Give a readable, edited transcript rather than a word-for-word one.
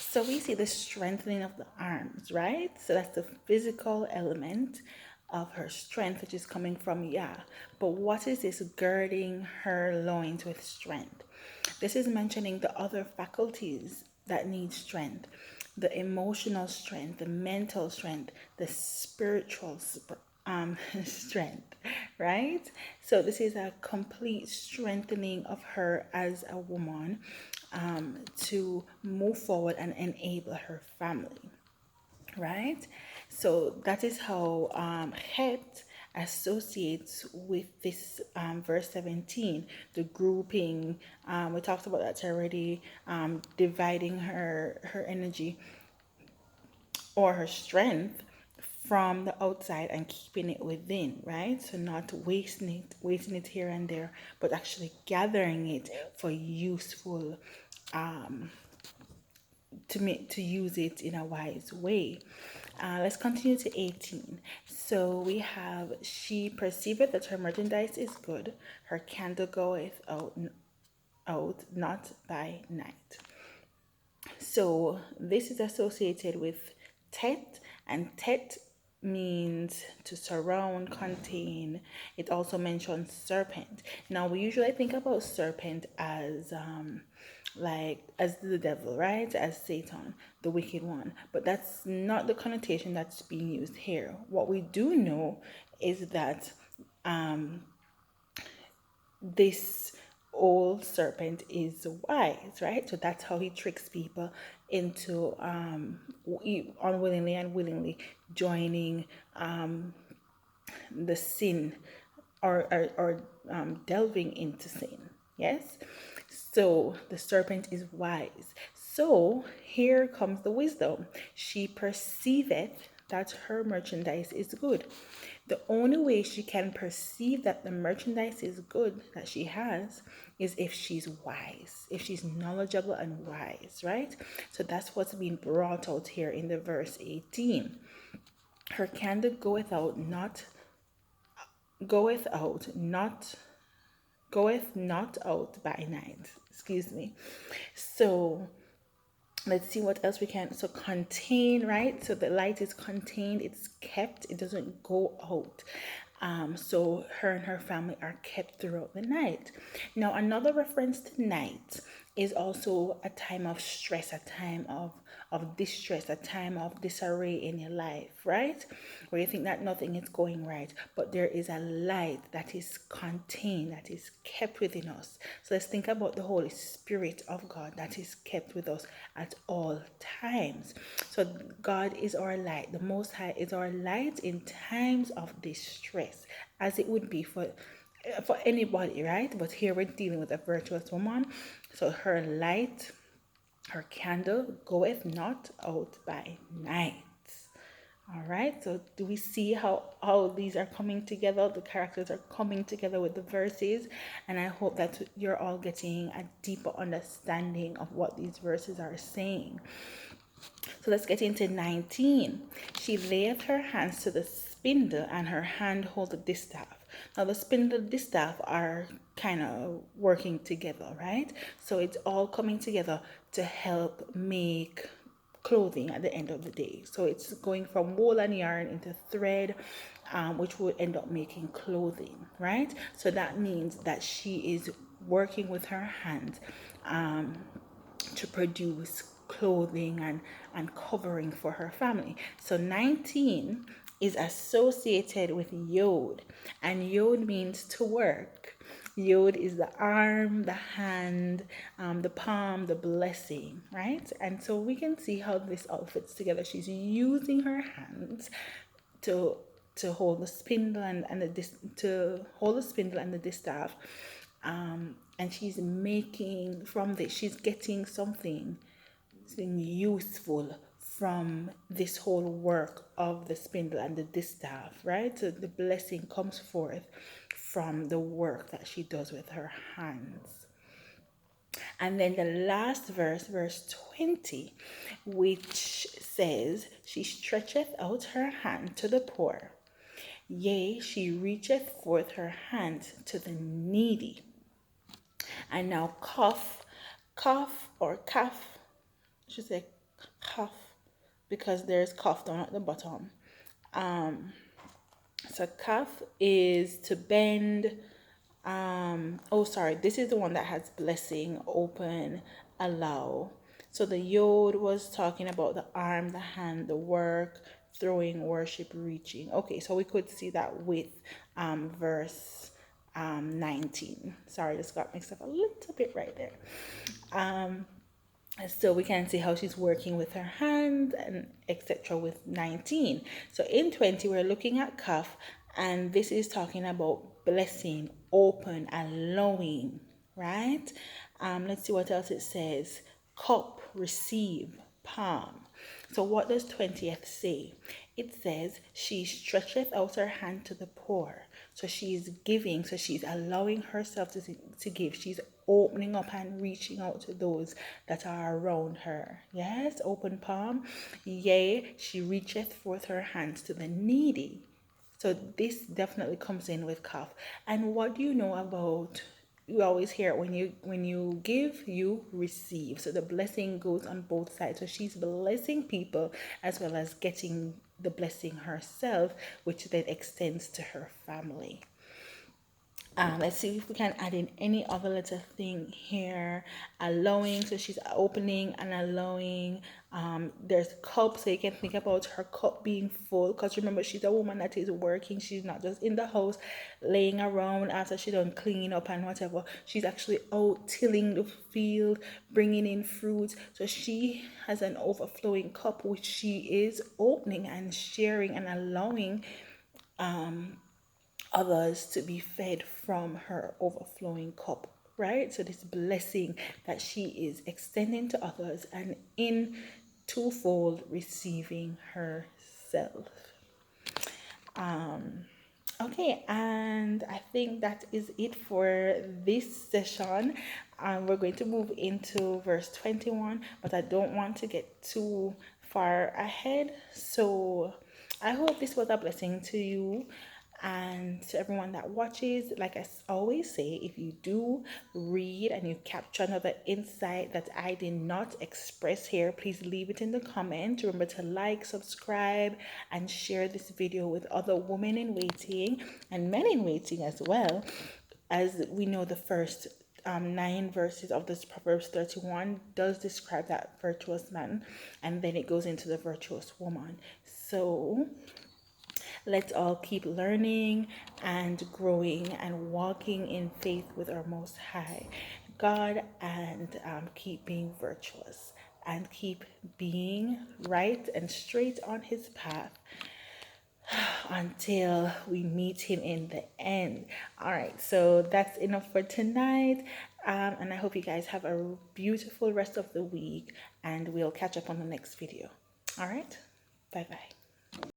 So we see the strengthening of the arms, right? So that's the physical element of her strength, which is coming from Yah. But what is this girding her loins with strength? This is mentioning the other faculties that need strength, the emotional strength, the mental strength, the spiritual strength, right? So this is a complete strengthening of her as a woman, to move forward and enable her family, right? So that is how Het associates with this verse 17, the grouping. We talked about that already, dividing her energy or her strength from the outside and keeping it within, right? So not wasting it here and there, but actually gathering it for useful, to use it in a wise way. Let's continue to 18. So we have, she perceiveth that her merchandise is good, her candle goeth out not by night. So this is associated with Tet, and Tet means to surround, contain. It also mentions serpent. Now we usually think about serpent as like as the devil, right? As Satan, the wicked one. But that's not the connotation that's being used here. What we do know is that this old serpent is wise, right? So that's how he tricks people into unwillingly and willingly joining the sin, or delving into sin. Yes. So the serpent is wise. So here comes the wisdom. She perceiveth that her merchandise is good. The only way she can perceive that the merchandise is good that she has is if she's wise, if she's knowledgeable and wise, right? So that's what's being brought out here in the verse 18. Her candle goeth not out by night. Excuse me. So let's see what else we can. So contain, right? So the light is contained, it's kept, it doesn't go out. So her and her family are kept throughout the night. Now another reference to night is also a time of stress, a time of distress, a time of disarray in your life, right? Where you think that nothing is going right, but there is a light that is contained, that is kept within us. So let's think about the Holy Spirit of God that is kept with us at all times. So God is our light. The Most High is our light in times of distress, as it would be for anybody, right? But here we're dealing with a virtuous woman. So her light, her candle goeth not out by night. All right, so do we see how these are coming together? The characters are coming together with the verses, and I hope that you're all getting a deeper understanding of what these verses are saying. So let's get into 19. She layeth her hands to the spindle, and her hand hold the distaff. Now the spindle and distaff are kind of working together, right? So it's all coming together to help make clothing at the end of the day. So it's going from wool and yarn into thread, which will end up making clothing, right? So that means that she is working with her hands to produce clothing and covering for her family. So 19 is associated with Yod, and Yod means to work. Yod is the arm, the hand, the palm, the blessing, right? And so we can see how this all fits together. She's using her hands to hold the spindle to hold the spindle and the distaff, and she's making from this. She's getting something useful from this whole work of the spindle and the distaff, right? So the blessing comes forth from the work that she does with her hands. And then the last verse, verse 20, which says, she stretcheth out her hand to the poor. Yea, she reacheth forth her hand to the needy. And now cough or calf, I should say cuff because there's cuff down at the bottom. So cuff is to bend. Oh, sorry, this is the one that has blessing, open, allow. So the yod was talking about the arm, the hand, the work, throwing, worship, reaching. Okay, so we could see that with verse 19. Sorry, just got mixed up a little bit right there. So we can see how she's working with her hand and etc. with 19. So in 20 we're looking at cuff, and this is talking about blessing, open, allowing, right? Let's see what else it says. Cup, receive, palm. So what does 20th say? It says, she stretcheth out her hand to the poor. So she's giving, so she's allowing herself to give. She's opening up and reaching out to those that are around her. Yes, open palm. Yea, she reacheth forth her hands to the needy. So this definitely comes in with cuff. And what do you know about, you always hear it, when you give, you receive. So the blessing goes on both sides. So she's blessing people as well as getting the blessing herself, which then extends to her family. Let's see if we can add in any other little thing here. Allowing, so she's opening and allowing. There's cup, so you can think about her cup being full, because remember, she's a woman that is working. She's not just in the house laying around after she done cleaning up and whatever. She's actually out tilling the field, bringing in fruits. So she has an overflowing cup, which she is opening and sharing and allowing others to be fed from her overflowing cup, right? So this blessing that she is extending to others, and in twofold receiving herself. Okay, and I think that is it for this session. We're going to move into verse 21, but I don't want to get too far ahead. So I hope this was a blessing to you and to everyone that watches. Like I always say, if you do read and you capture another insight that I did not express here, please leave it in the comment. Remember to like, subscribe, and share this video with other women in waiting and men in waiting as well. As we know, the first 9 verses of this Proverbs 31 does describe that virtuous man, and then it goes into the virtuous woman. So let's all keep learning and growing and walking in faith with our Most High God, and keep being virtuous and keep being right and straight on His path until we meet Him in the end. All right, so that's enough for tonight. And I hope you guys have a beautiful rest of the week, and we'll catch up on the next video. All right, bye-bye.